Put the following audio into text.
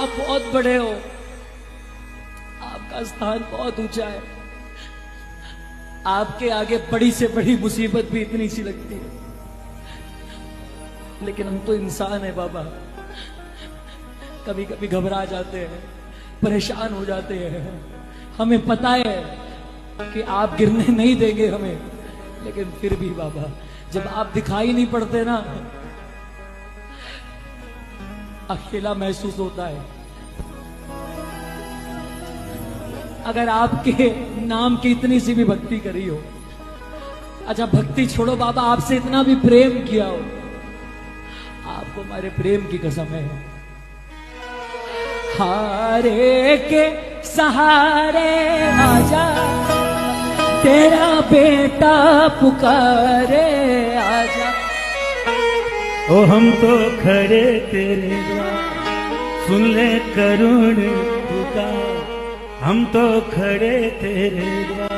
आप बहुत बड़े हो, आपका स्थान बहुत ऊंचा है, आपके आगे बड़ी से बड़ी मुसीबत भी इतनी सी लगती है। लेकिन हम तो इंसान है बाबा, कभी कभी घबरा जाते हैं, परेशान हो जाते हैं। हमें पता है कि आप गिरने नहीं देंगे हमें, लेकिन फिर भी बाबा जब आप दिखाई नहीं पड़ते ना, अकेला महसूस होता है। अगर आपके नाम की इतनी सी भी भक्ति करी हो, अच्छा भक्ति छोड़ो बाबा, आपसे इतना भी प्रेम किया हो, आपको हमारे प्रेम की कसम है। हारे के सहारे आजा, तेरा बेटा पुकारे आजा। ओ हम तो खड़े तेरे द्वार, सुन ले करुण पुकार। हम तो खड़े तेरे द्वार।